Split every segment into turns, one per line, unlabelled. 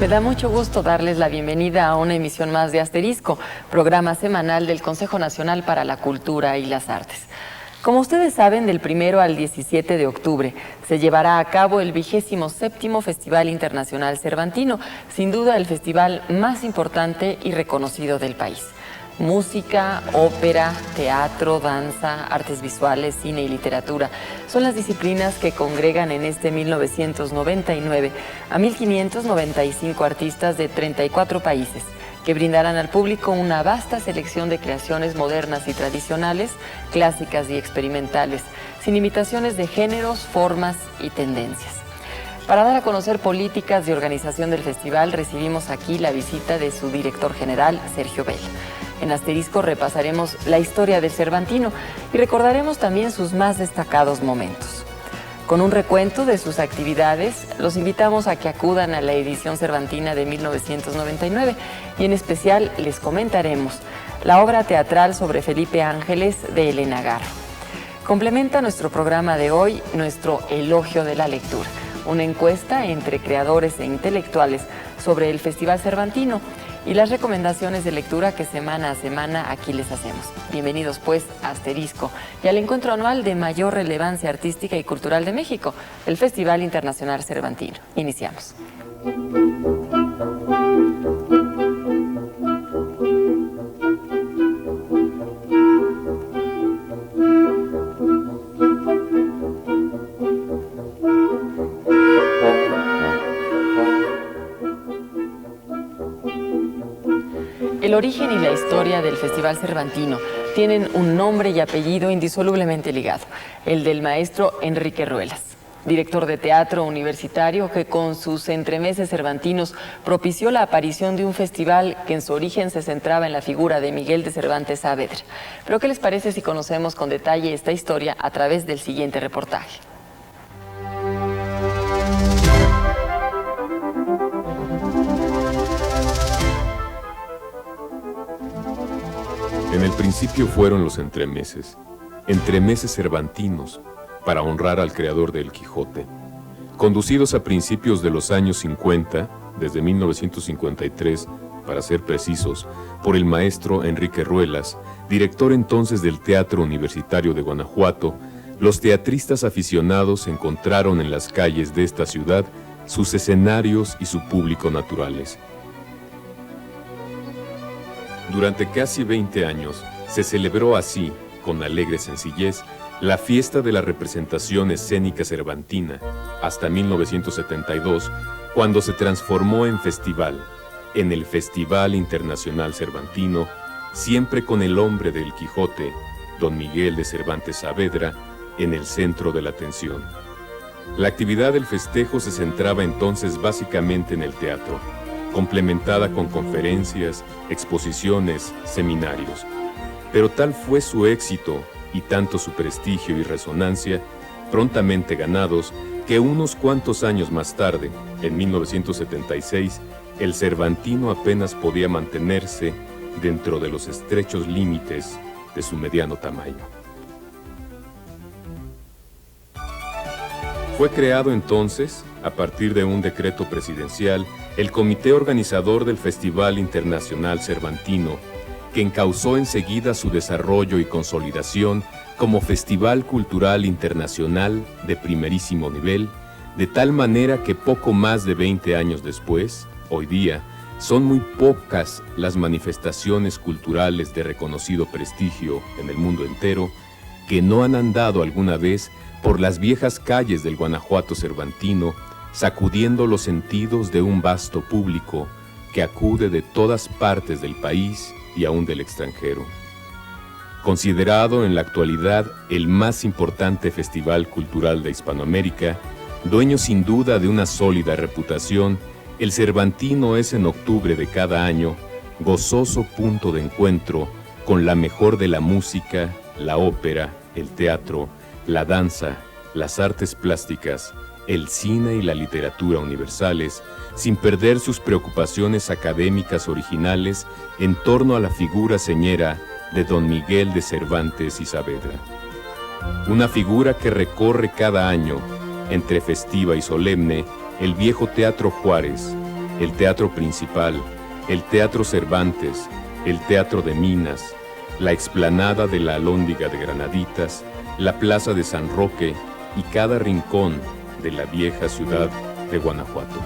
Me da mucho gusto darles la bienvenida a una emisión más de Asterisco, programa semanal del Consejo Nacional para la Cultura y las Artes. Como ustedes saben, del 1 al 17 de octubre se llevará a cabo el 27º Festival Internacional Cervantino, sin duda el festival más importante y reconocido del país. Música, ópera, teatro, danza, artes visuales, cine y literatura son las disciplinas que congregan en este 1999 a 1.595 artistas de 34 países, que brindarán al público una vasta selección de creaciones modernas y tradicionales, clásicas y experimentales, sin limitaciones de géneros, formas y tendencias. Para dar a conocer políticas de organización del festival, recibimos aquí la visita de su director general, Sergio Bell. En Asterisco repasaremos la historia del Cervantino y recordaremos también sus más destacados momentos. Con un recuento de sus actividades, los invitamos a que acudan a la edición cervantina de 1999 y en especial les comentaremos la obra teatral sobre Felipe Ángeles de Elena Garro. Complementa nuestro programa de hoy nuestro Elogio de la Lectura, una encuesta entre creadores e intelectuales sobre el Festival Cervantino y las recomendaciones de lectura que semana a semana aquí les hacemos. Bienvenidos pues a Asterisco y al encuentro anual de mayor relevancia artística y cultural de México, el Festival Internacional Cervantino. Iniciamos. El origen y la historia del Festival Cervantino tienen un nombre y apellido indisolublemente ligado, el del maestro Enrique Ruelas, director de teatro universitario que con sus entremeses cervantinos propició la aparición de un festival que en su origen se centraba en la figura de Miguel de Cervantes Saavedra. Pero ¿qué les parece si conocemos con detalle esta historia a través del siguiente reportaje?
En el principio fueron los entremeses cervantinos, para honrar al creador de El Quijote, conducidos a principios de los años 50, desde 1953, para ser precisos, por el maestro Enrique Ruelas, director entonces del Teatro Universitario de Guanajuato. Los teatristas aficionados encontraron en las calles de esta ciudad sus escenarios y su público naturales. Durante casi 20 años se celebró así, con alegre sencillez, la fiesta de la representación escénica cervantina, hasta 1972, cuando se transformó en festival, en el Festival Internacional Cervantino, siempre con el hombre del Quijote, don Miguel de Cervantes Saavedra, en el centro de la atención. La actividad del festejo se centraba entonces básicamente en el teatro, complementada con conferencias, exposiciones, seminarios. Pero tal fue su éxito y tanto su prestigio y resonancia, prontamente ganados, que unos cuantos años más tarde, en 1976, el Cervantino apenas podía mantenerse dentro de los estrechos límites de su mediano tamaño. Fue creado entonces, a partir de un decreto presidencial, el comité organizador del Festival Internacional Cervantino, que encauzó enseguida su desarrollo y consolidación como Festival Cultural Internacional de primerísimo nivel, de tal manera que poco más de 20 años después, hoy día, son muy pocas las manifestaciones culturales de reconocido prestigio en el mundo entero que no han andado alguna vez por las viejas calles del Guanajuato cervantino, sacudiendo los sentidos de un vasto público que acude de todas partes del país y aún del extranjero. Considerado en la actualidad el más importante festival cultural de Hispanoamérica, dueño sin duda de una sólida reputación, el Cervantino es en octubre de cada año gozoso punto de encuentro con la mejor de la música, la ópera, el teatro, la danza, las artes plásticas, el cine y la literatura universales, sin perder sus preocupaciones académicas originales en torno a la figura señera de don Miguel de Cervantes y Saavedra. Una figura que recorre cada año, entre festiva y solemne, el viejo Teatro Juárez, el Teatro Principal, el Teatro Cervantes, el Teatro de Minas, la explanada de la Alhóndiga de Granaditas, la Plaza de San Roque y cada rincón de la vieja ciudad de Guanajuato.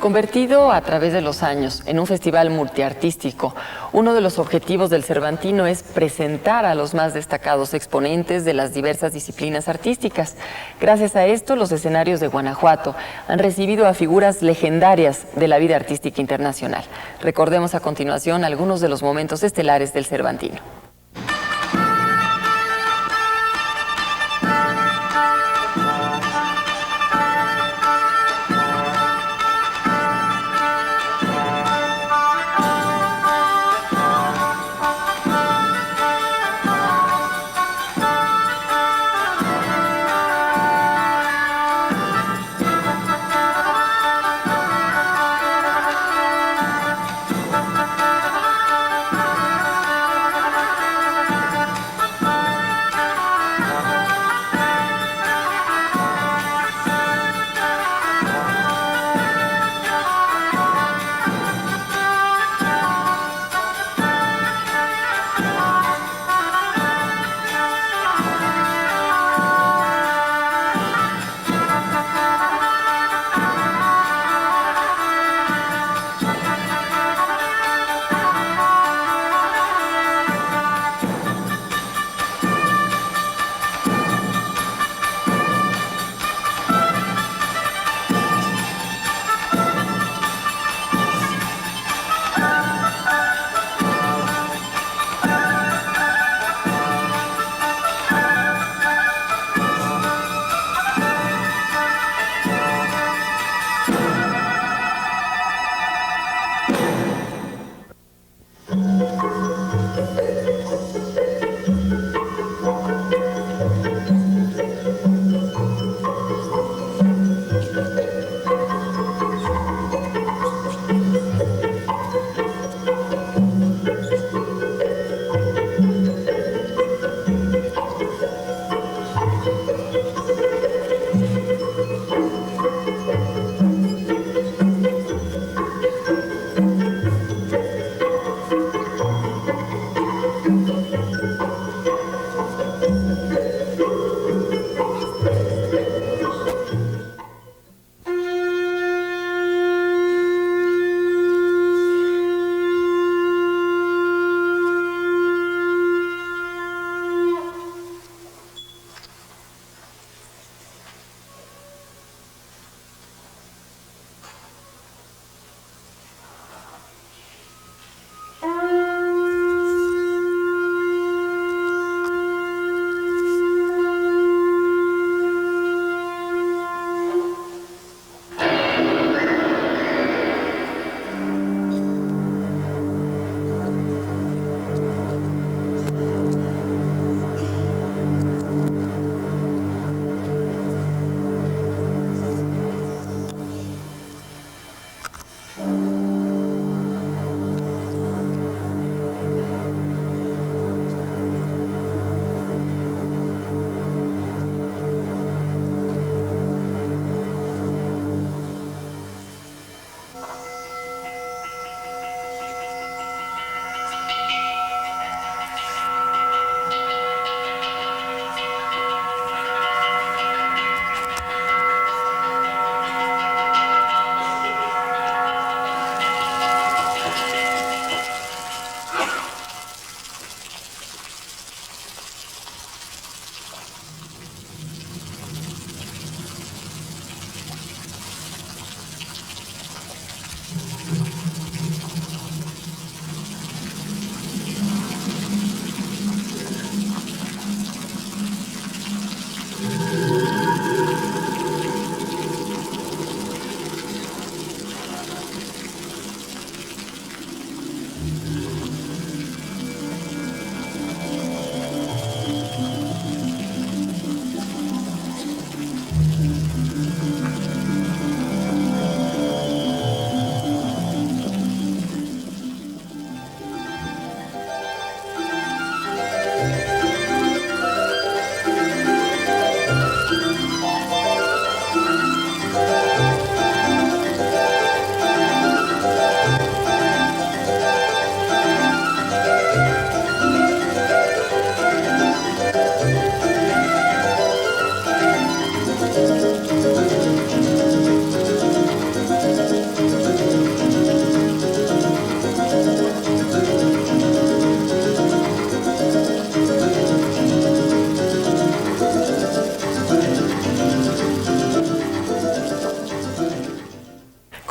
Convertido a través de los años en un festival multiartístico, uno de los objetivos del Cervantino es presentar a los más destacados exponentes de las diversas disciplinas artísticas. Gracias a esto, los escenarios de Guanajuato han recibido a figuras legendarias de la vida artística internacional. Recordemos a continuación algunos de los momentos estelares del Cervantino.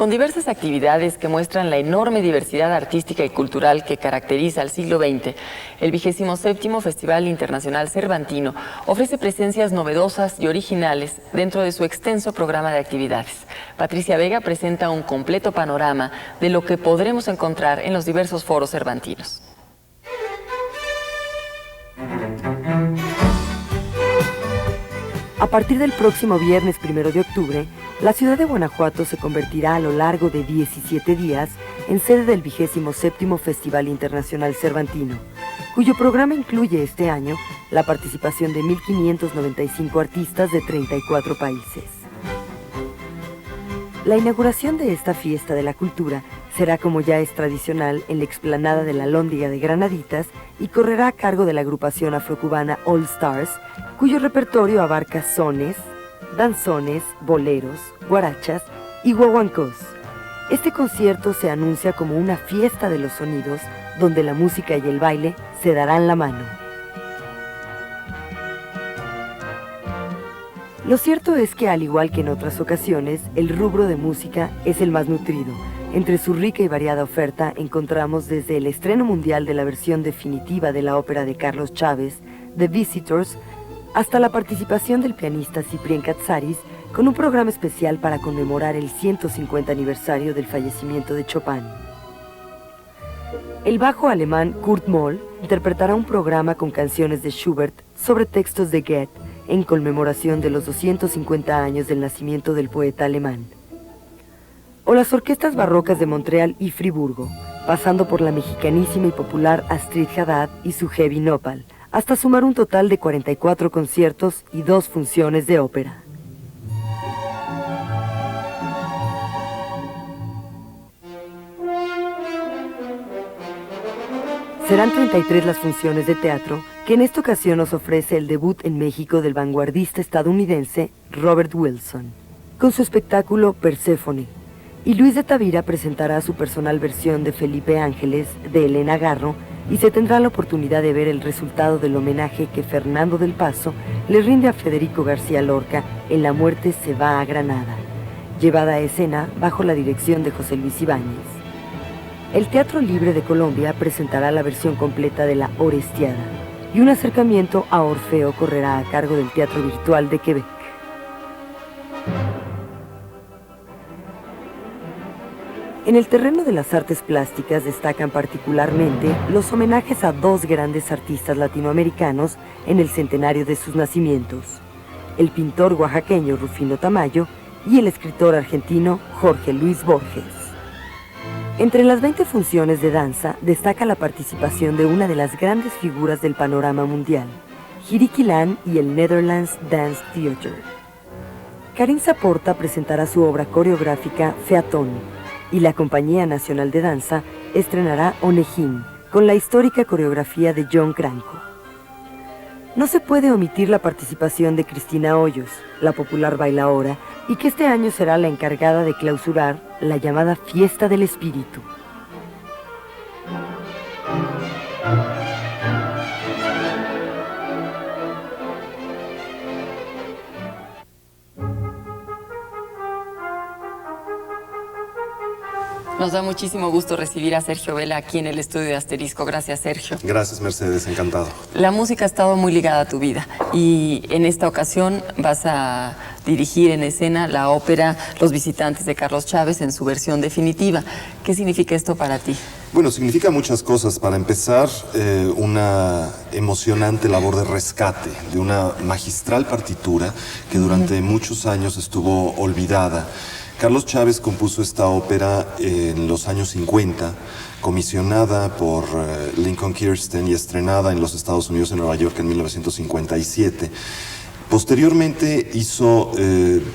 con diversas actividades que muestran la enorme diversidad artística y cultural que caracteriza al siglo XX, el 27º Festival Internacional Cervantino ofrece presencias novedosas y originales dentro de su extenso programa de actividades. Patricia Vega presenta un completo panorama de lo que podremos encontrar en los diversos foros cervantinos.
A partir del próximo viernes 1 de octubre, la ciudad de Guanajuato se convertirá a lo largo de 17 días en sede del 27º Festival Internacional Cervantino, cuyo programa incluye este año la participación de 1.595 artistas de 34 países. La inauguración de esta fiesta de la cultura será, como ya es tradicional, en la explanada de la Alhóndiga de Granaditas y correrá a cargo de la agrupación afrocubana All Stars, cuyo repertorio abarca sones, danzones, boleros, guarachas y guaguancós. Este concierto se anuncia como una fiesta de los sonidos, donde la música y el baile se darán la mano. Lo cierto es que, al igual que en otras ocasiones, el rubro de música es el más nutrido. Entre su rica y variada oferta encontramos desde el estreno mundial de la versión definitiva de la ópera de Carlos Chávez, The Visitors, hasta la participación del pianista Ciprián Katsaris con un programa especial para conmemorar el 150 aniversario del fallecimiento de Chopin. El bajo alemán Kurt Moll interpretará un programa con canciones de Schubert sobre textos de Goethe en conmemoración de los 250 años del nacimiento del poeta alemán. O las orquestas barrocas de Montreal y Friburgo, pasando por la mexicanísima y popular Astrid Haddad y su Heavy Nopal, hasta sumar un total de 44 conciertos y 2 funciones de ópera. Serán 33 las funciones de teatro que en esta ocasión nos ofrece el debut en México del vanguardista estadounidense Robert Wilson, con su espectáculo Perséfone. Y Luis de Tavira presentará su personal versión de Felipe Ángeles, de Elena Garro, y se tendrá la oportunidad de ver el resultado del homenaje que Fernando del Paso le rinde a Federico García Lorca en La muerte se va a Granada, llevada a escena bajo la dirección de José Luis Ibáñez. El Teatro Libre de Colombia presentará la versión completa de La Orestiada, y un acercamiento a Orfeo correrá a cargo del Teatro Virtual de Quebec. En el terreno de las artes plásticas destacan particularmente los homenajes a 2 grandes artistas latinoamericanos en el centenario de sus nacimientos: el pintor oaxaqueño Rufino Tamayo y el escritor argentino Jorge Luis Borges. Entre las 20 funciones de danza destaca la participación de una de las grandes figuras del panorama mundial, Jiriki Lan y el Netherlands Dance Theatre. Karin Saporta presentará su obra coreográfica Featón, y la Compañía Nacional de Danza estrenará Onegin, con la histórica coreografía de John Cranko. No se puede omitir la participación de Cristina Hoyos, la popular bailaora, y que este año será la encargada de clausurar la llamada Fiesta del Espíritu.
Nos da muchísimo gusto recibir a Sergio Vela aquí en el estudio de Asterisco. Gracias, Sergio.
Gracias, Mercedes, encantado.
La música ha estado muy ligada a tu vida y en esta ocasión vas a dirigir en escena la ópera Los Visitantes de Carlos Chávez en su versión definitiva. ¿Qué significa esto para ti?
Bueno, significa muchas cosas. Para empezar, una emocionante labor de rescate de una magistral partitura que durante muchos años estuvo olvidada. Carlos Chávez compuso esta ópera en los años 50, comisionada por Lincoln Kirsten y estrenada en los Estados Unidos, en Nueva York, en 1957. Posteriormente hizo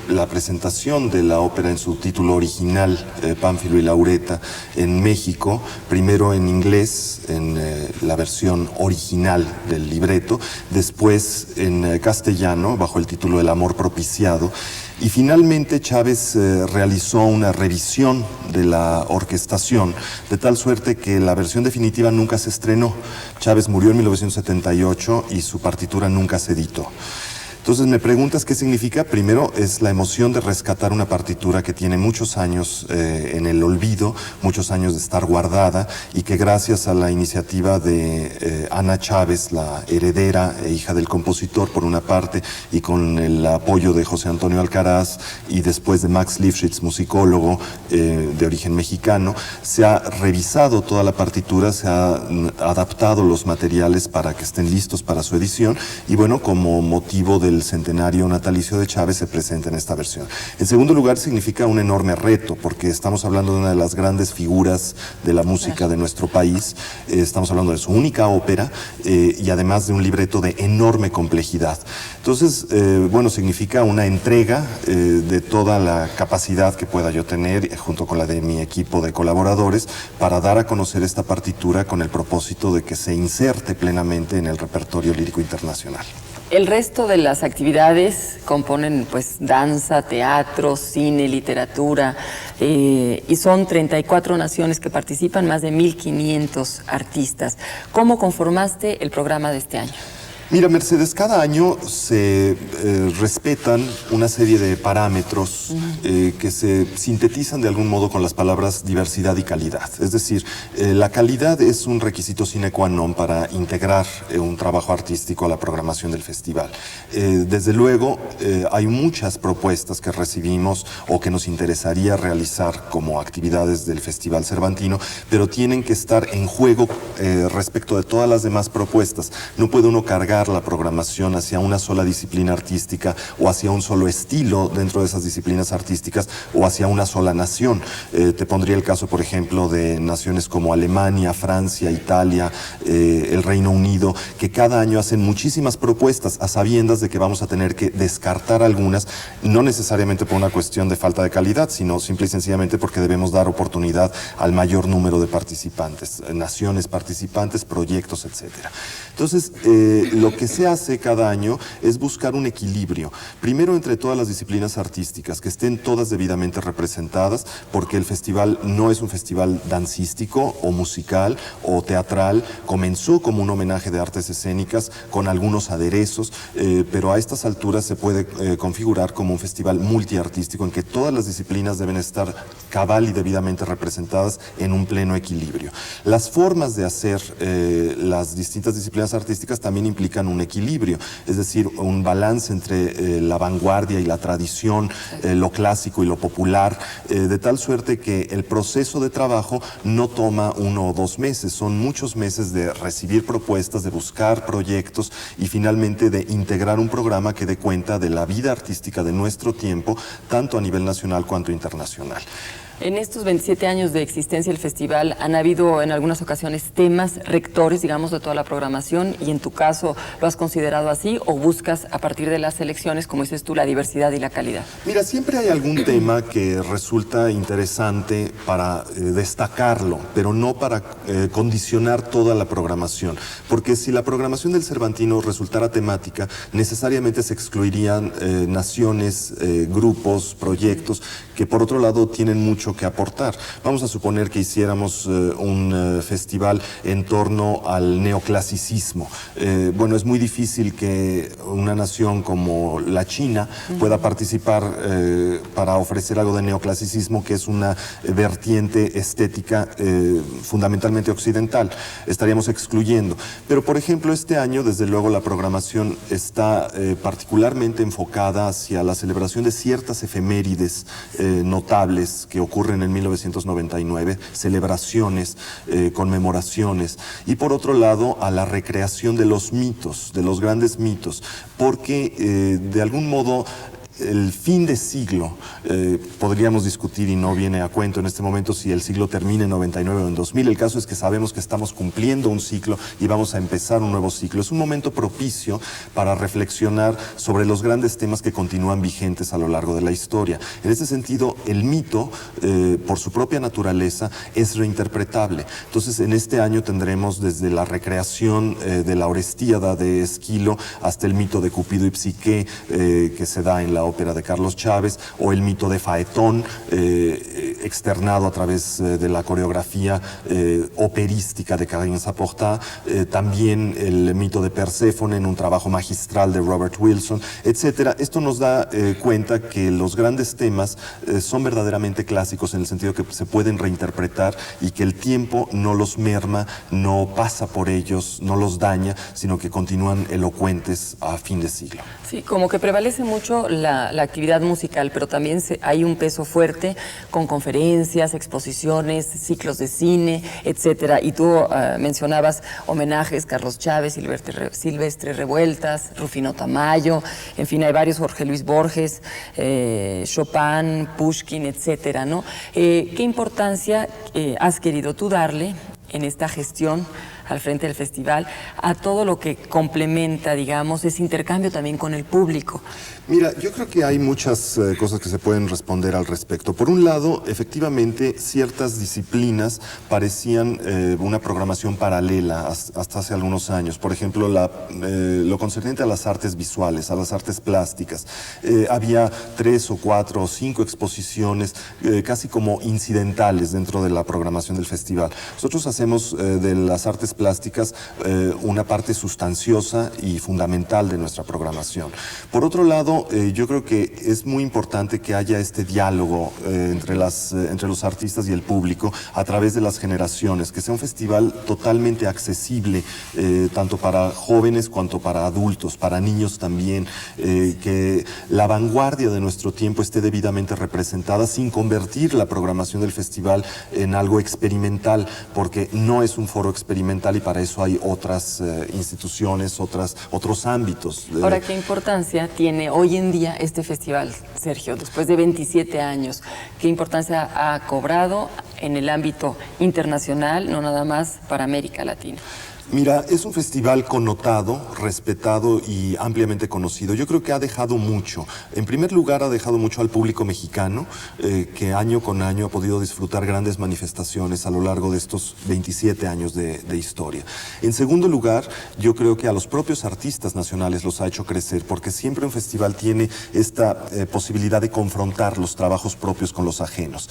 la presentación de la ópera en su título original, Pánfilo y Laureta, en México, primero en inglés, en la versión original del libreto, después en castellano, bajo el título El amor propiciado, y finalmente Chávez realizó una revisión de la orquestación, de tal suerte que la versión definitiva nunca se estrenó. Chávez murió en 1978 y su partitura nunca se editó. Entonces me preguntas qué significa. Primero es la emoción de rescatar una partitura que tiene muchos años en el olvido, muchos años de estar guardada, y que gracias a la iniciativa de Ana Chávez, la heredera e hija del compositor por una parte, y con el apoyo de José Antonio Alcaraz y después de Max Lifshitz, musicólogo de origen mexicano, se ha revisado toda la partitura, se ha adaptado los materiales para que estén listos para su edición, y bueno, como motivo del centenario natalicio de Chávez se presenta en esta versión. En segundo lugar, significa un enorme reto, porque estamos hablando de una de las grandes figuras de la música de nuestro país, estamos hablando de su única ópera y además de un libreto de enorme complejidad. Entonces, bueno, significa una entrega de toda la capacidad que pueda yo tener, junto con la de mi equipo de colaboradores, para dar a conocer esta partitura con el propósito de que se inserte plenamente en el repertorio lírico internacional.
El resto de las actividades componen pues danza, teatro, cine, literatura, y son 34 naciones que participan, más de 1.500 artistas. ¿Cómo conformaste el programa de este año?
Mira, Mercedes, cada año se respetan una serie de parámetros que se sintetizan de algún modo con las palabras diversidad y calidad. Es decir, la calidad es un requisito sine qua non para integrar un trabajo artístico a la programación del festival. Desde luego, hay muchas propuestas que recibimos o que nos interesaría realizar como actividades del Festival Cervantino, pero tienen que estar en juego respecto de todas las demás propuestas. No puede uno cargar la programación hacia una sola disciplina artística o hacia un solo estilo dentro de esas disciplinas artísticas o hacia una sola nación. Te pondría el caso, por ejemplo, de naciones como Alemania, Francia, Italia, el Reino Unido, que cada año hacen muchísimas propuestas a sabiendas de que vamos a tener que descartar algunas, no necesariamente por una cuestión de falta de calidad, sino simple y sencillamente porque debemos dar oportunidad al mayor número de participantes, naciones participantes, proyectos, etcétera. Entonces, lo que se hace cada año es buscar un equilibrio, primero entre todas las disciplinas artísticas, que estén todas debidamente representadas, porque el festival no es un festival dancístico o musical o teatral, comenzó como un homenaje de artes escénicas con algunos aderezos, pero a estas alturas se puede configurar como un festival multiartístico en que todas las disciplinas deben estar cabal y debidamente representadas en un pleno equilibrio. Las formas de hacer las distintas disciplinas artísticas también implican un equilibrio, es decir, un balance entre la vanguardia y la tradición, lo clásico y lo popular, de tal suerte que el proceso de trabajo no toma 1 o 2 meses, son muchos meses de recibir propuestas, de buscar proyectos y finalmente de integrar un programa que dé cuenta de la vida artística de nuestro tiempo, tanto a nivel nacional cuanto internacional.
En estos 27 años de existencia del festival han habido en algunas ocasiones temas rectores, digamos, de toda la programación, y en tu caso, ¿lo has considerado así o buscas a partir de las selecciones, como dices tú, la diversidad y la calidad?
Mira, siempre hay algún tema que resulta interesante para destacarlo, pero no para condicionar toda la programación, porque si la programación del Cervantino resultara temática, necesariamente se excluirían naciones, grupos, proyectos que por otro lado tienen mucho que aportar. Vamos a suponer que hiciéramos un festival en torno al neoclasicismo. Bueno, es muy difícil que una nación como la China pueda participar para ofrecer algo de neoclasicismo, que es una vertiente estética fundamentalmente occidental. Estaríamos excluyendo. Pero, por ejemplo, este año, desde luego, la programación está particularmente enfocada hacia la celebración de ciertas efemérides notables que ocurren en 1999, celebraciones, conmemoraciones, y por otro lado a la recreación de los mitos, de los grandes mitos, porque de algún modo el fin de siglo, podríamos discutir y no viene a cuento en este momento si el siglo termina en 99 o en 2000, el caso es que sabemos que estamos cumpliendo un ciclo y vamos a empezar un nuevo ciclo. Es un momento propicio para reflexionar sobre los grandes temas que continúan vigentes a lo largo de la historia. En ese sentido, el mito, por su propia naturaleza, es reinterpretable. Entonces, en este año tendremos desde la recreación de la Orestíada de Esquilo hasta el mito de Cupido y Psique, que se da en la la ópera de Carlos Chávez, o el mito de Faetón, externado a través de la coreografía operística de Karine Saporta, también el mito de Perséfone en un trabajo magistral de Robert Wilson, etcétera. Esto nos da cuenta que los grandes temas son verdaderamente clásicos en el sentido que se pueden reinterpretar y que el tiempo no los merma, no pasa por ellos, no los daña, sino que continúan elocuentes a fin de siglo.
Sí, como que prevalece mucho la actividad musical, pero también hay un peso fuerte con conferencias, exposiciones, ciclos de cine, etcétera. Y tú mencionabas homenajes, Carlos Chávez, Silvestre Revueltas, Rufino Tamayo, en fin, hay varios, Jorge Luis Borges, Chopin, Pushkin, etcétera, ¿no? ¿Qué importancia has querido tú darle en esta gestión al frente del festival a todo lo que complementa, digamos, ese intercambio también con el público?
Mira, yo creo que hay muchas cosas que se pueden responder al respecto. Por un lado, efectivamente, ciertas disciplinas parecían una programación paralela hasta hace algunos años. Por ejemplo, lo concerniente a las artes visuales, a las artes plásticas. Había 3 o 4 o 5 exposiciones casi como incidentales dentro de la programación del festival. Nosotros hacemos de las artes plásticas una parte sustanciosa y fundamental de nuestra programación. Por otro lado, yo creo que es muy importante que haya este diálogo entre los artistas y el público a través de las generaciones, que sea un festival totalmente accesible, tanto para jóvenes cuanto para adultos, para niños también, que la vanguardia de nuestro tiempo esté debidamente representada sin convertir la programación del festival en algo experimental, porque no es un foro experimental y para eso hay otras instituciones, otros ámbitos.
Ahora, ¿qué importancia tiene hoy en día este festival, Sergio, después de 27 años? ¿Qué importancia ha cobrado en el ámbito internacional, no nada más para América Latina?
Mira, es un festival connotado, respetado y ampliamente conocido. Yo creo que ha dejado mucho. En primer lugar, ha dejado mucho al público mexicano, que año con año ha podido disfrutar grandes manifestaciones a lo largo de estos 27 años de historia. En segundo lugar, yo creo que a los propios artistas nacionales los ha hecho crecer, porque siempre un festival tiene esta posibilidad de confrontar los trabajos propios con los ajenos.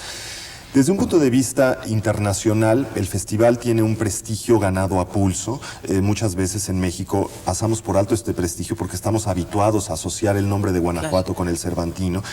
Desde un punto de vista internacional, el festival tiene un prestigio ganado a pulso. Muchas veces en México pasamos por alto este prestigio porque estamos habituados a asociar el nombre de Guanajuato con el Cervantino.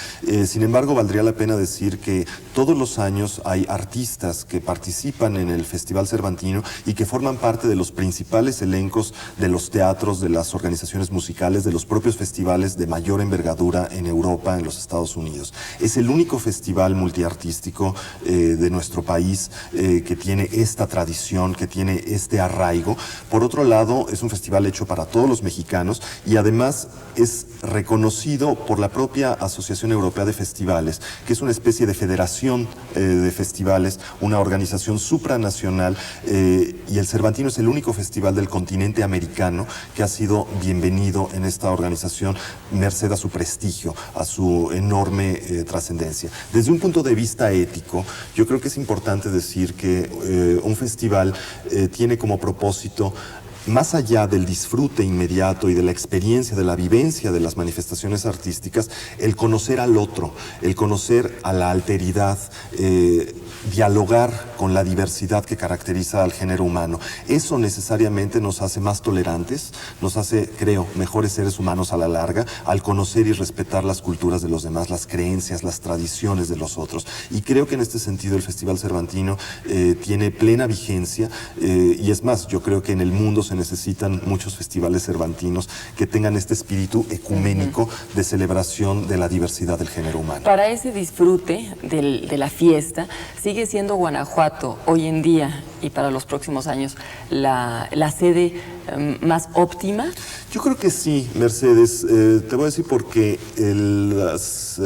Sin embargo, valdría la pena decir que todos los años hay artistas que participan en el Festival Cervantino y que forman parte de los principales elencos de los teatros, de las organizaciones musicales, de los propios festivales de mayor envergadura en Europa, en los Estados Unidos. Es el único festival multiartístico de nuestro país que tiene esta tradición, que tiene este arraigo. Por otro lado, es un festival hecho para todos los mexicanos y además es reconocido por la propia Asociación Europea de Festivales, que es una especie de federación de festivales, una organización supranacional, y el Cervantino es el único festival del continente americano que ha sido bienvenido en esta organización, merced a su prestigio, a su enorme trascendencia. Desde un punto de vista ético, yo creo que es importante decir que un festival tiene como propósito, más allá del disfrute inmediato y de la experiencia, de la vivencia de las manifestaciones artísticas, el conocer al otro, el conocer a la alteridad, dialogar con la diversidad que caracteriza al género humano. Eso necesariamente nos hace más tolerantes, nos hace, creo, mejores seres humanos a la larga, al conocer y respetar las culturas de los demás, las creencias, las tradiciones de los otros. Y creo que en este sentido el Festival Cervantino tiene plena vigencia, y es más, yo creo que en el mundo se necesitan muchos festivales cervantinos que tengan este espíritu ecuménico de celebración de la diversidad del género humano.
Para ese disfrute de la fiesta, ¿sigue siendo Guanajuato hoy en día y para los próximos años la sede más óptima?
Yo creo que sí, Mercedes. Te voy a decir porque las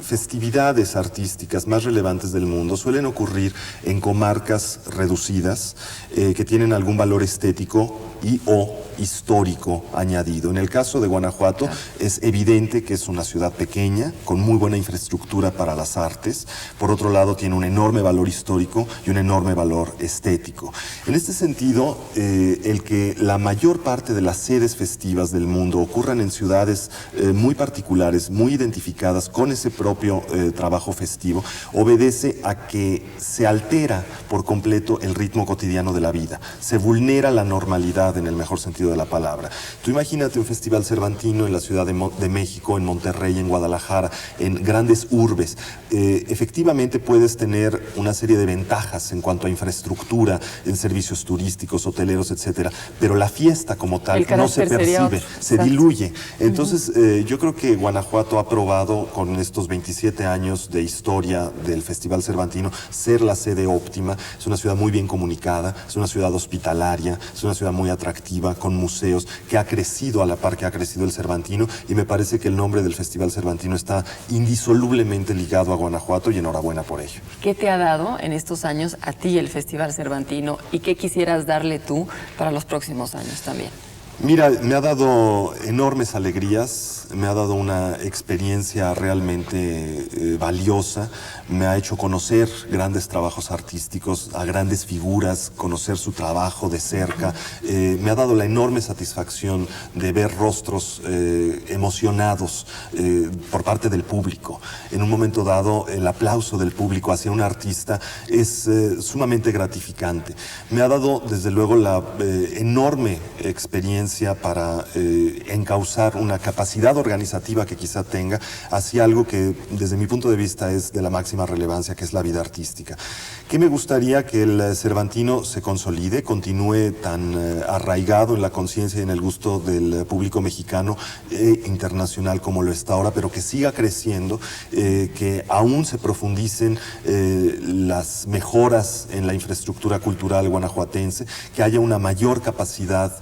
festividades artísticas más relevantes del mundo suelen ocurrir en comarcas reducidas que tienen algún valor estético y o histórico añadido. En el caso de Guanajuato es evidente que es una ciudad pequeña, con muy buena infraestructura para las artes. Por otro lado, tiene un enorme valor histórico y un enorme valor estético. En este sentido, el que la mayor parte de las sedes festivas del mundo ocurran en ciudades muy particulares, muy identificadas con ese propio trabajo festivo, obedece a que se altera por completo el ritmo cotidiano de la vida. Se vulnera la normalidad en el mejor sentido de la palabra. Tú imagínate un festival cervantino en la Ciudad de México, en Monterrey, en Guadalajara, en grandes urbes. Efectivamente puedes tener una serie de ventajas en cuanto a infraestructura, en servicios turísticos, hoteleros, etcétera, pero la fiesta como tal no se percibe, se diluye. Entonces, yo creo que Guanajuato ha probado con estos 27 años de historia del Festival Cervantino ser la sede óptima. Es una ciudad muy bien comunicada, es una ciudad hospitalaria, es una ciudad muy atractiva, con museos, que ha crecido a la par que ha crecido el Cervantino, y me parece que el nombre del Festival Cervantino está indisolublemente ligado a Guanajuato, y enhorabuena por ello.
¿Qué te ha dado en estos años a ti el Festival Cervantino y qué quisieras darle tú para los próximos años también?
Mira, me ha dado enormes alegrías, me ha dado una experiencia realmente valiosa, me ha hecho conocer grandes trabajos artísticos, a grandes figuras, conocer su trabajo de cerca, me ha dado la enorme satisfacción de ver rostros emocionados por parte del público. En un momento dado, el aplauso del público hacia un artista es sumamente gratificante. Me ha dado, desde luego, la enorme experiencia para encauzar una capacidad organizativa que quizá tenga hacia algo que desde mi punto de vista es de la máxima relevancia, que es la vida artística. ¿Qué me gustaría? Que el Cervantino se consolide, continúe tan arraigado en la conciencia y en el gusto del público mexicano e internacional como lo está ahora, pero que siga creciendo, que aún se profundicen las mejoras en la infraestructura cultural guanajuatense, que haya una mayor capacidad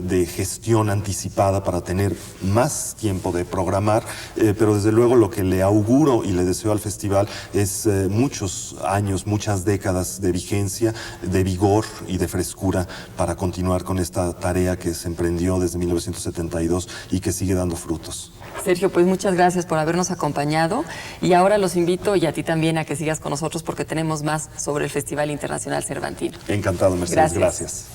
de gestión anticipada para tener más tiempo de programar, pero desde luego lo que le auguro y le deseo al festival es muchos años, muchas décadas de vigencia, de vigor y de frescura para continuar con esta tarea que se emprendió desde 1972 y que sigue dando frutos.
Sergio, pues muchas gracias por habernos acompañado, y ahora los invito, y a ti también, a que sigas con nosotros porque tenemos más sobre el Festival Internacional Cervantino.
Encantado, Mercedes. Gracias.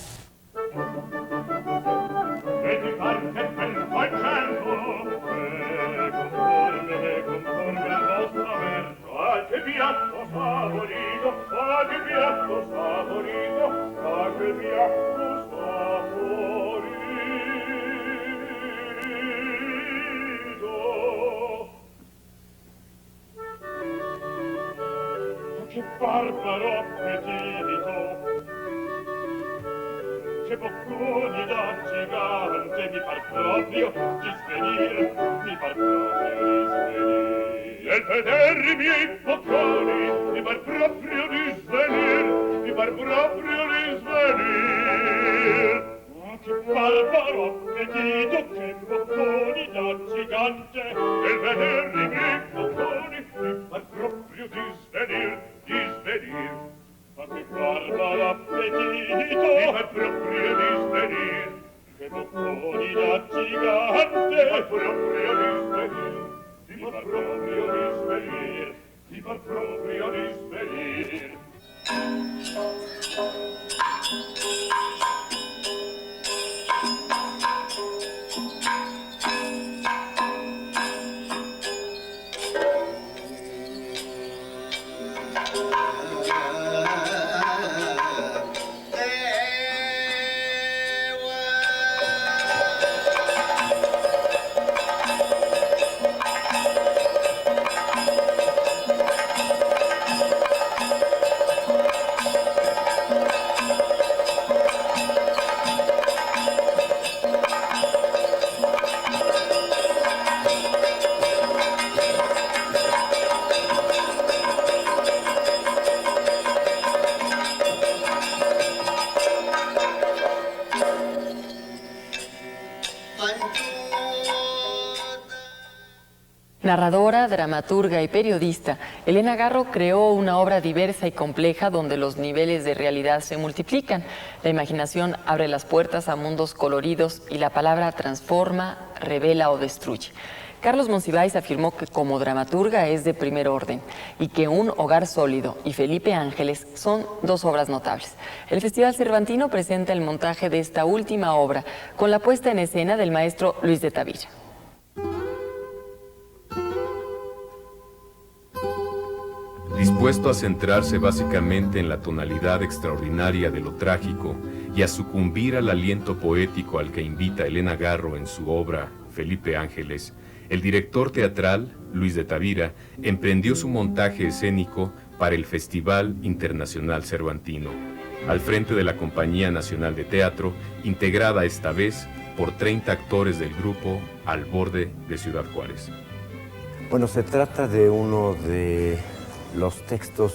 Che barbaro appetito, che bocconi da gigante, mi par proprio di svenire, mi par proprio di svenire. E veder i miei bocconi, mi par proprio di svenire, mi par proprio di svenire. Che barbaro appetito, che bocconi da gigante, e veder i miei bocconi, mi par proprio di svenire. Ma che barbaro appetito, è proprio di svenir, che bocconi da gigante, è proprio di svenir, ti fa proprio di svenir, ti fa proprio di svenir.
Narradora, dramaturga y periodista, Elena Garro creó una obra diversa y compleja donde los niveles de realidad se multiplican. La imaginación abre las puertas a mundos coloridos y la palabra transforma, revela o destruye. Carlos Monsiváis afirmó que como dramaturga es de primer orden y que Un hogar sólido y Felipe Ángeles son dos obras notables. El Festival Cervantino presenta el montaje de esta última obra con la puesta en escena del maestro Luis de Tavira.
Dispuesto a centrarse básicamente en la tonalidad extraordinaria de lo trágico y a sucumbir al aliento poético al que invita Elena Garro en su obra Felipe Ángeles, el director teatral, Luis de Tavira, emprendió su montaje escénico para el Festival Internacional Cervantino, al frente de la Compañía Nacional de Teatro, integrada esta vez por 30 actores del grupo Al Borde de Ciudad Juárez.
Bueno, se trata de uno de los textos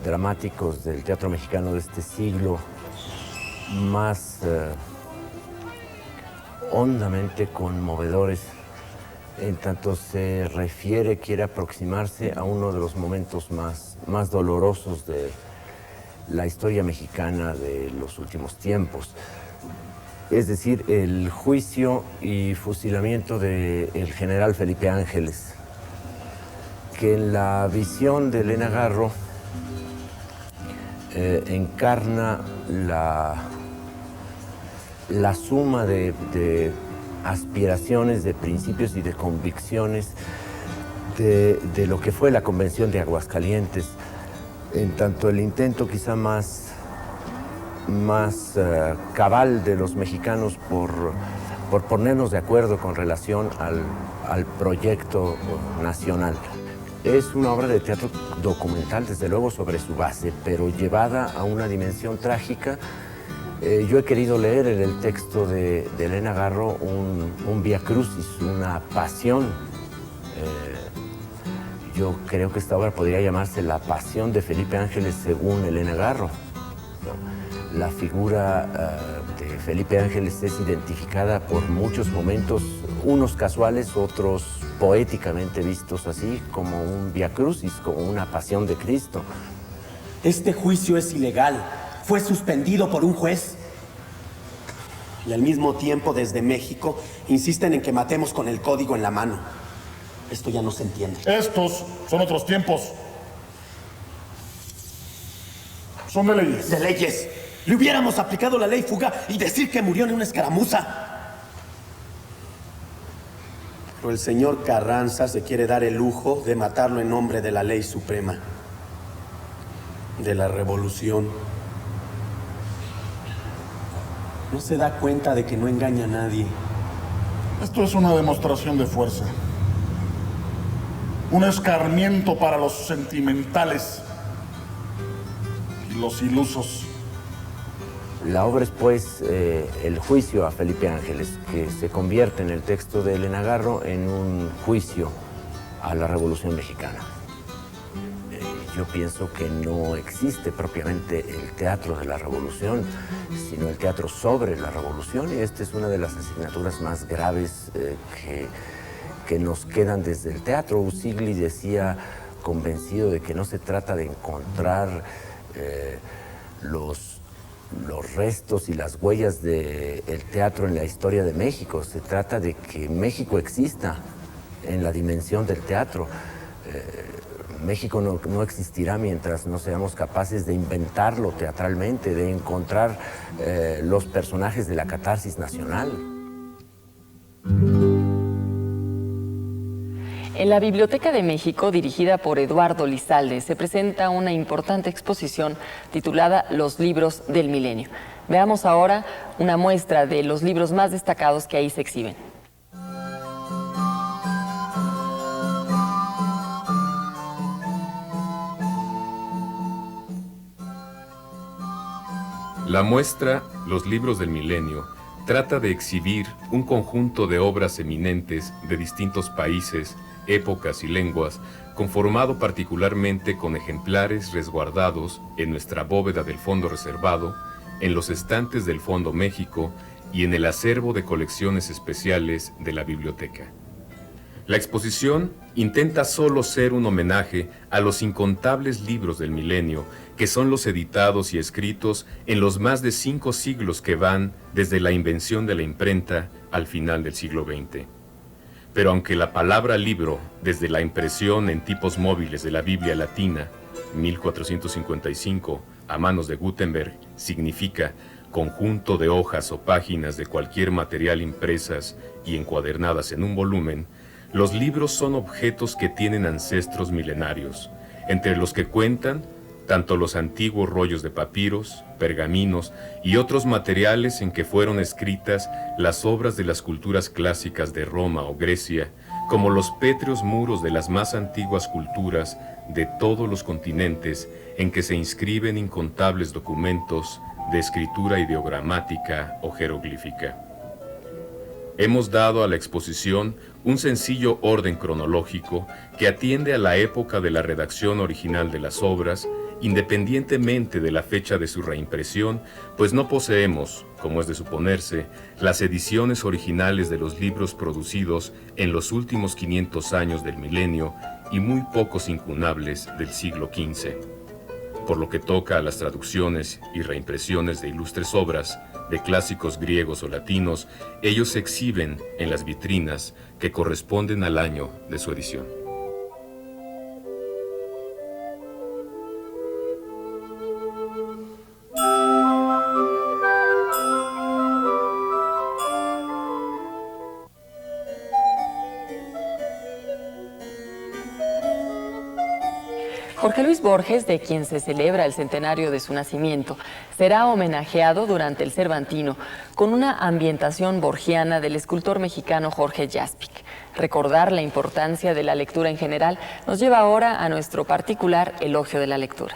dramáticos del teatro mexicano de este siglo más hondamente conmovedores, en tanto se refiere, quiere aproximarse a uno de los momentos más dolorosos de la historia mexicana de los últimos tiempos. Es decir, el juicio y fusilamiento del general Felipe Ángeles, que en la visión de Elena Garro encarna la suma de aspiraciones, de principios y de convicciones de lo que fue la Convención de Aguascalientes, en tanto el intento quizá más cabal de los mexicanos por ponernos de acuerdo con relación al proyecto nacional. Es una obra de teatro documental, desde luego, sobre su base, pero llevada a una dimensión trágica. Yo he querido leer en el texto de Elena Garro un Vía Crucis, una pasión. Yo creo que esta obra podría llamarse La Pasión de Felipe Ángeles según Elena Garro. La figura de Felipe Ángeles es identificada por muchos momentos, unos casuales, otros poéticamente vistos así, como un Vía Crucis, como una pasión de Cristo.
Este juicio es ilegal. Fue suspendido por un juez. Y al mismo tiempo, desde México, insisten en que matemos con el código en la mano. Esto ya no se entiende.
Estos son otros tiempos. Son de leyes.
De leyes. Le hubiéramos aplicado la ley fuga y decir que murió en una escaramuza. Pero el señor Carranza se quiere dar el lujo de matarlo en nombre de la ley suprema, de la revolución. No se da cuenta de que no engaña a nadie.
Esto es una demostración de fuerza. Un escarmiento para los sentimentales y los ilusos.
La obra es, pues, el juicio a Felipe Ángeles, que se convierte en el texto de Elena Garro en un juicio a la Revolución Mexicana. Yo pienso que no existe propiamente el teatro de la Revolución, sino el teatro sobre la Revolución, y esta es una de las asignaturas más graves que nos quedan desde el teatro. Usigli decía, convencido de que no se trata de encontrar los restos y las huellas del teatro en la historia de México. Se trata de que México exista en la dimensión del teatro. México no existirá mientras no seamos capaces de inventarlo teatralmente, de encontrar los personajes de la catarsis nacional.
En la Biblioteca de México, dirigida por Eduardo Lizalde, se presenta una importante exposición titulada Los libros del milenio. Veamos ahora una muestra de los libros más destacados que ahí se exhiben.
La muestra Los libros del milenio trata de exhibir un conjunto de obras eminentes de distintos países, épocas y lenguas, conformado particularmente con ejemplares resguardados en nuestra bóveda del Fondo Reservado, en los estantes del Fondo México y en el acervo de colecciones especiales de la biblioteca. La exposición intenta solo ser un homenaje a los incontables libros del milenio, que son los editados y escritos en los más de 5 siglos que van desde la invención de la imprenta al final del siglo XX. Pero aunque la palabra libro, desde la impresión en tipos móviles de la Biblia latina, 1455, a manos de Gutenberg, significa conjunto de hojas o páginas de cualquier material impresas y encuadernadas en un volumen, los libros son objetos que tienen ancestros milenarios, entre los que cuentan tanto los antiguos rollos de papiros, pergaminos y otros materiales en que fueron escritas las obras de las culturas clásicas de Roma o Grecia, como los pétreos muros de las más antiguas culturas de todos los continentes en que se inscriben incontables documentos de escritura ideogramática o jeroglífica. Hemos dado a la exposición un sencillo orden cronológico que atiende a la época de la redacción original de las obras, independientemente de la fecha de su reimpresión, pues no poseemos, como es de suponerse, las ediciones originales de los libros producidos en los últimos 500 años del milenio y muy pocos incunables del siglo XV. Por lo que toca a las traducciones y reimpresiones de ilustres obras, de clásicos griegos o latinos, ellos se exhiben en las vitrinas que corresponden al año de su edición.
Jorge Luis Borges, de quien se celebra el centenario de su nacimiento, será homenajeado durante el Cervantino con una ambientación borgiana del escultor mexicano Jorge Jaspic. Recordar la importancia de la lectura en general nos lleva ahora a nuestro particular elogio de la lectura.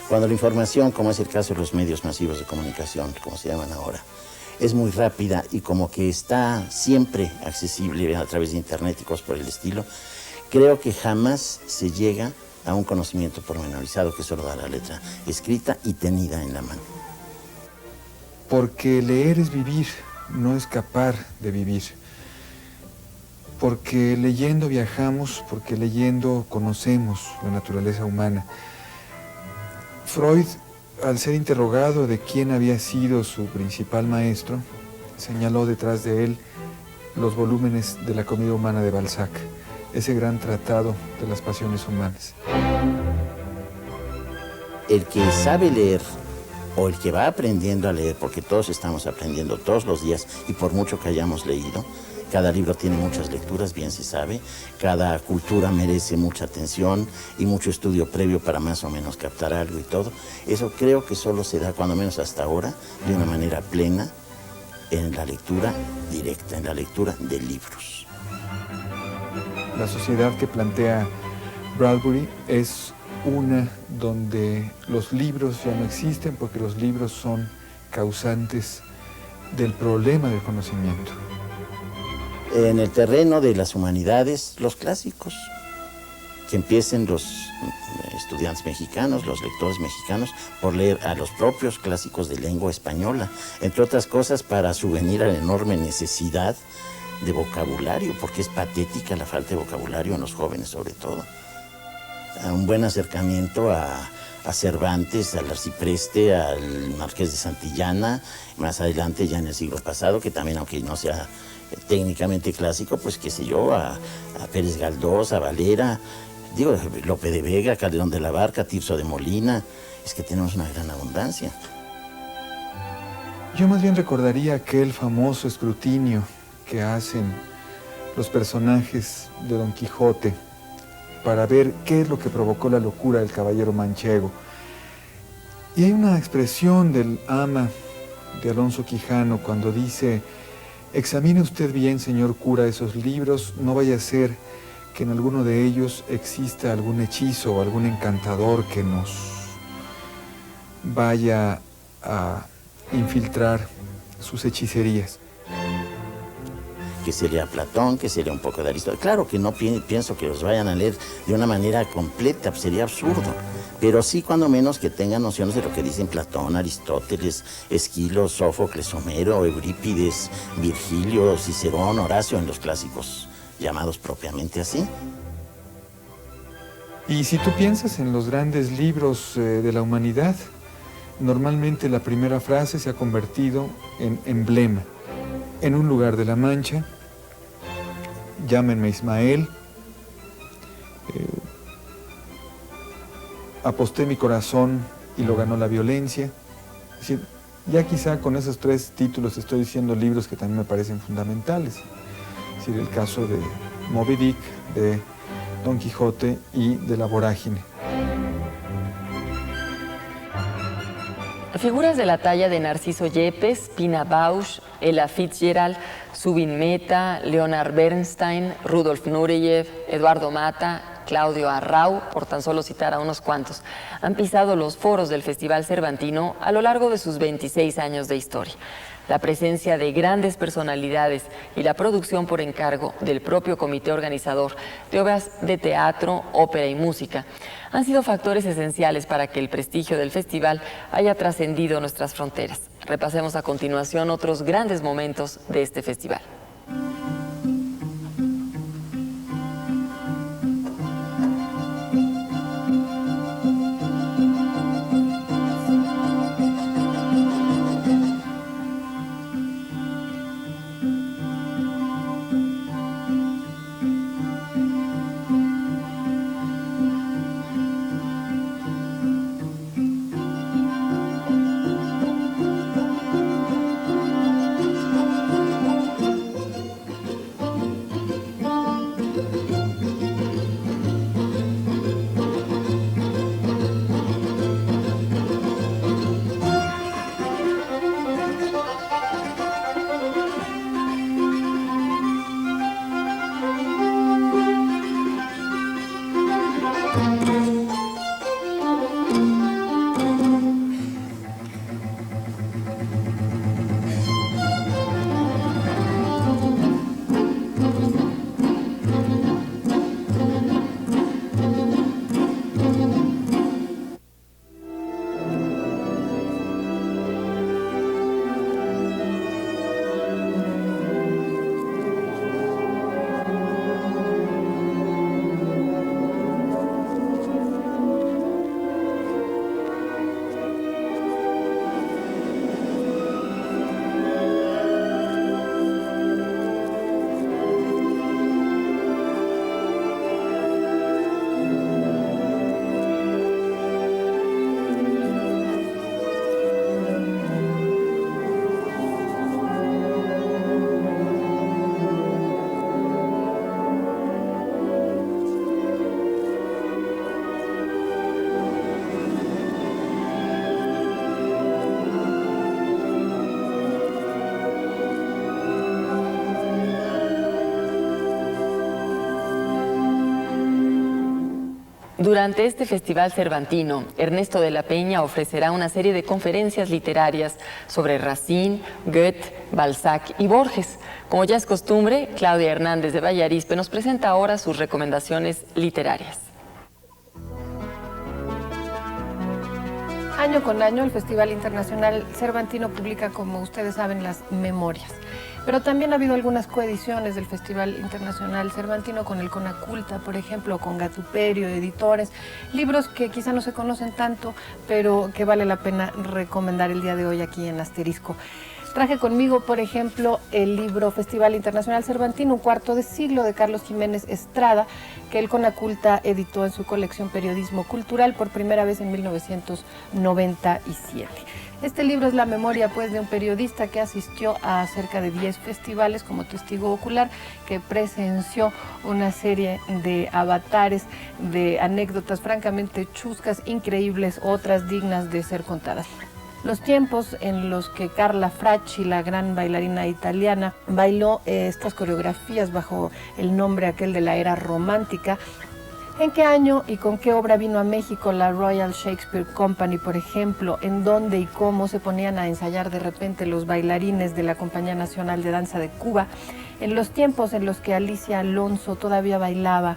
Cuando la información, como es el caso de los medios masivos de comunicación, como se llaman ahora, es muy rápida y como que está siempre accesible a través de internet y cosas por el estilo, creo que jamás se llega a un conocimiento pormenorizado que solo da la letra escrita y tenida en la mano.
Porque leer es vivir, no escapar de vivir. Porque leyendo viajamos, porque leyendo conocemos la naturaleza humana. Freud, al ser interrogado de quién había sido su principal maestro, señaló detrás de él los volúmenes de la Comida Humana de Balzac, ese gran tratado de las pasiones humanas.
El que sabe leer o el que va aprendiendo a leer, porque todos estamos aprendiendo todos los días y por mucho que hayamos leído, cada libro tiene muchas lecturas, bien se sabe, cada cultura merece mucha atención y mucho estudio previo para más o menos captar algo y todo. Eso creo que solo se da, cuando menos hasta ahora, de una manera plena en la lectura directa, en la lectura de libros.
La sociedad que plantea Bradbury es una donde los libros ya no existen porque los libros son causantes del problema del conocimiento.
En el terreno de las humanidades, los clásicos, que empiecen los estudiantes mexicanos, los lectores mexicanos, por leer a los propios clásicos de lengua española, entre otras cosas para subvenir a la enorme necesidad de vocabulario, porque es patética la falta de vocabulario en los jóvenes sobre todo. Un buen acercamiento a Cervantes, al Arcipreste, al Marqués de Santillana, más adelante ya en el siglo pasado, que también aunque no sea técnicamente clásico, pues qué sé yo, a Pérez Galdós, a Valera, digo, Lope de Vega, Calderón de la Barca, Tirso de Molina, es que tenemos una gran abundancia.
Yo más bien recordaría aquel famoso escrutinio que hacen los personajes de Don Quijote para ver qué es lo que provocó la locura del caballero manchego. Y hay una expresión del ama de Alonso Quijano cuando dice: examine usted bien, señor cura, esos libros, no vaya a ser que en alguno de ellos exista algún hechizo o algún encantador que nos vaya a infiltrar sus hechicerías.
Que se lea Platón, que se lea un poco de Aristóteles. Claro que no pienso que los vayan a leer de una manera completa, sería absurdo. pero sí cuando menos que tengan nociones de lo que dicen Platón, Aristóteles, Esquilo, Sófocles, Homero, Eurípides, Virgilio, Cicerón, Horacio, en los clásicos llamados propiamente así.
Y si tú piensas en los grandes libros de la humanidad, normalmente la primera frase se ha convertido en emblema. En un lugar de la Mancha, llámenme Ismael, aposté mi corazón y lo ganó la violencia. Es decir, ya quizá con esos 3 títulos estoy diciendo libros que también me parecen fundamentales. Es decir, el caso de Moby Dick, de Don Quijote y de La Vorágine.
Figuras de la talla de Narciso Yepes, Pina Bausch, Ella Fitzgerald, Zubin Mehta, Leonard Bernstein, Rudolf Nureyev, Eduardo Mata, Claudio Arrau, por tan solo citar a unos cuantos, han pisado los foros del Festival Cervantino a lo largo de sus 26 años de historia. La presencia de grandes personalidades y la producción por encargo del propio comité organizador de obras de teatro, ópera y música han sido factores esenciales para que el prestigio del festival haya trascendido nuestras fronteras. Repasemos a continuación otros grandes momentos de este festival. Durante este Festival Cervantino, Ernesto de la Peña ofrecerá una serie de conferencias literarias sobre Racine, Goethe, Balzac y Borges. Como ya es costumbre, Claudia Hernández de Vallarispe nos presenta ahora sus recomendaciones literarias.
Año con año, el Festival Internacional Cervantino publica, como ustedes saben, las memorias. Pero también ha habido algunas coediciones del Festival Internacional Cervantino con el Conaculta, por ejemplo, con Gatuperio, editores, libros que quizá no se conocen tanto, pero que vale la pena recomendar el día de hoy aquí en Asterisco. Traje conmigo, por ejemplo, el libro Festival Internacional Cervantino, un cuarto de siglo, de Carlos Jiménez Estrada, que el Conaculta editó en su colección Periodismo Cultural por primera vez en 1997. Este libro es la memoria, pues, de un periodista que asistió a cerca de 10 festivales como testigo ocular, que presenció una serie de avatares, de anécdotas francamente chuscas, increíbles, otras dignas de ser contadas. Los tiempos en los que Carla Fracci, la gran bailarina italiana, bailó estas coreografías bajo el nombre aquel de la era romántica. ¿En qué año y con qué obra vino a México la Royal Shakespeare Company, por ejemplo? ¿En dónde y cómo se ponían a ensayar de repente los bailarines de la Compañía Nacional de Danza de Cuba? En los tiempos en los que Alicia Alonso todavía bailaba.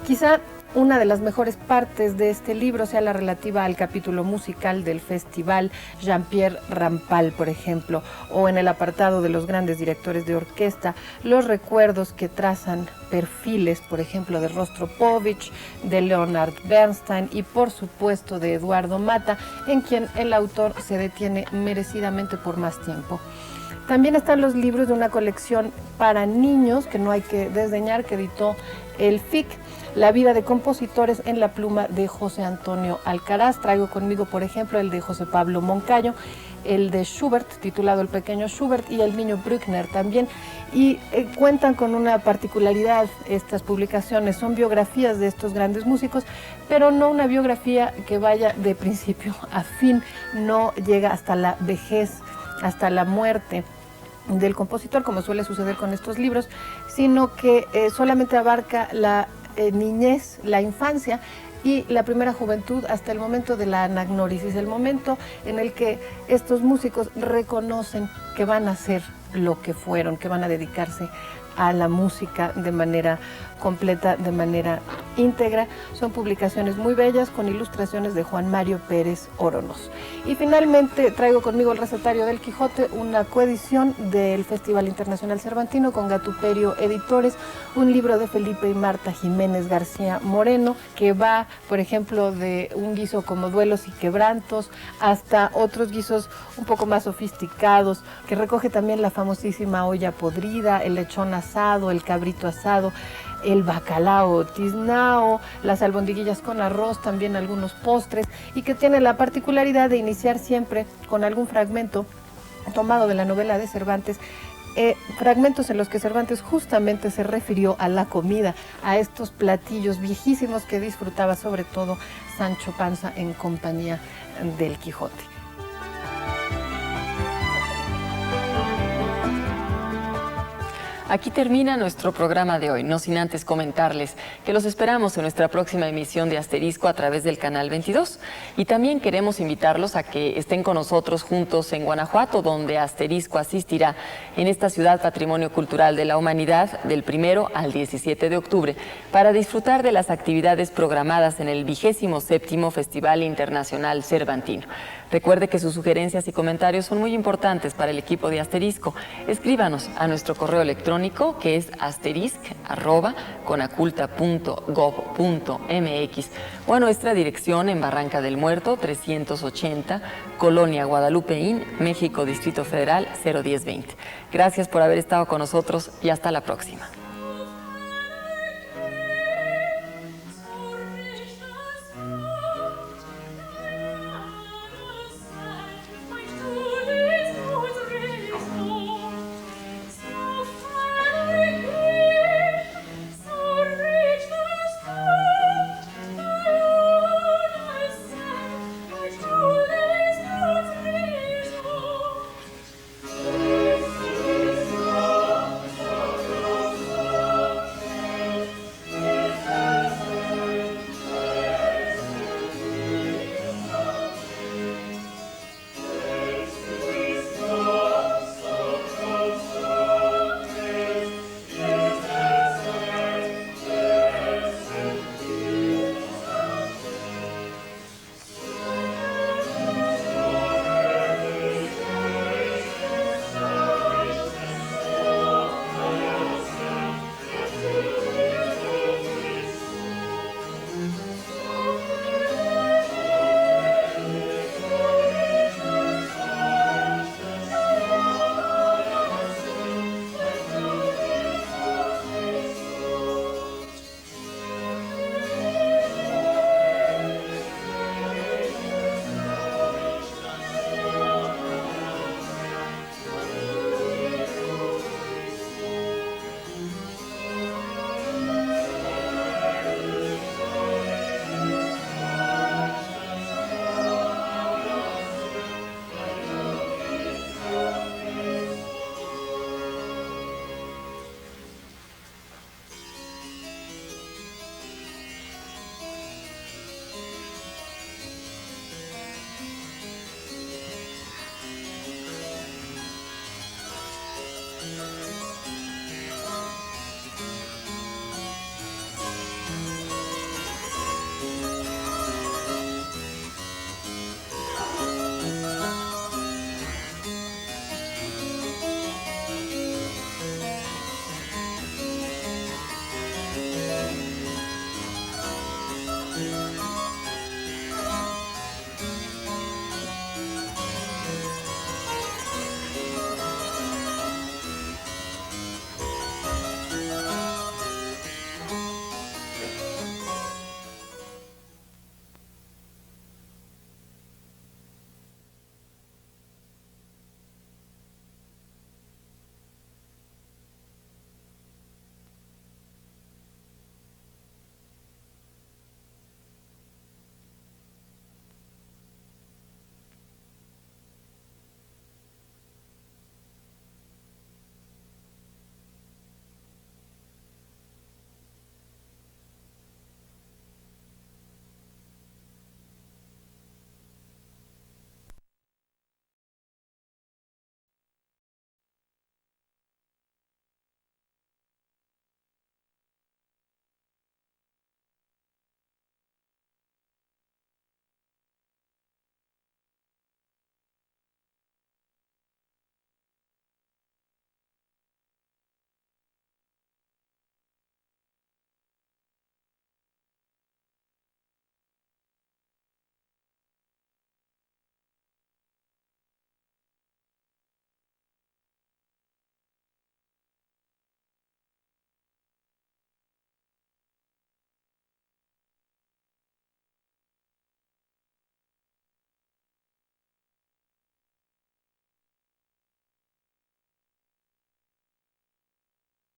Quizá una de las mejores partes de este libro sea la relativa al capítulo musical del festival Jean-Pierre Rampal, por ejemplo, o en el apartado de los grandes directores de orquesta, los recuerdos que trazan perfiles, por ejemplo, de Rostropovich, de Leonard Bernstein y, por supuesto, de Eduardo Mata, en quien el autor se detiene merecidamente por más tiempo. También están los libros de una colección para niños, que no hay que desdeñar, que editó el FIC, La vida de compositores en la pluma de José Antonio Alcaraz. Traigo conmigo, por ejemplo, el de José Pablo Moncayo, el de Schubert, titulado El pequeño Schubert, y el niño Bruckner también. Y cuentan con una particularidad estas publicaciones, son biografías de estos grandes músicos, pero no una biografía que vaya de principio a fin, no llega hasta la vejez, hasta la muerte del compositor, como suele suceder con estos libros, sino que solamente abarca la niñez, la infancia y la primera juventud hasta el momento de la anagnórisis, el momento en el que estos músicos reconocen que van a ser lo que fueron, que van a dedicarse a la música de manera completa, de manera íntegra. Son publicaciones muy bellas con ilustraciones de Juan Mario Pérez Oronos. Y finalmente traigo conmigo el recetario del Quijote, una coedición del Festival Internacional Cervantino con Gatuperio Editores, un libro de Felipe y Marta Jiménez García Moreno, que va, por ejemplo, de un guiso como Duelos y Quebrantos hasta otros guisos un poco más sofisticados, que recoge también la famosísima olla podrida, el lechón asado, el cabrito asado, el bacalao tiznao, las albondiguillas con arroz, también algunos postres, y que tiene la particularidad de iniciar siempre con algún fragmento tomado de la novela de Cervantes, fragmentos en los que Cervantes justamente se refirió a la comida, a estos platillos viejísimos que disfrutaba sobre todo Sancho Panza en compañía del Quijote.
Aquí termina nuestro programa de hoy, no sin antes comentarles que los esperamos en nuestra próxima emisión de Asterisco a través del Canal 22. Y también queremos invitarlos a que estén con nosotros juntos en Guanajuato, donde Asterisco asistirá en esta ciudad Patrimonio Cultural de la Humanidad del 1 al 17 de octubre para disfrutar de las actividades programadas en el 27º Festival Internacional Cervantino. Recuerde que sus sugerencias y comentarios son muy importantes para el equipo de Asterisco. Escríbanos a nuestro correo electrónico, que es asterisk@conaculta.gov.mx, o a nuestra dirección en Barranca del Muerto 380, Colonia Guadalupeín, México, Distrito Federal 01020. Gracias por haber estado con nosotros y hasta la próxima.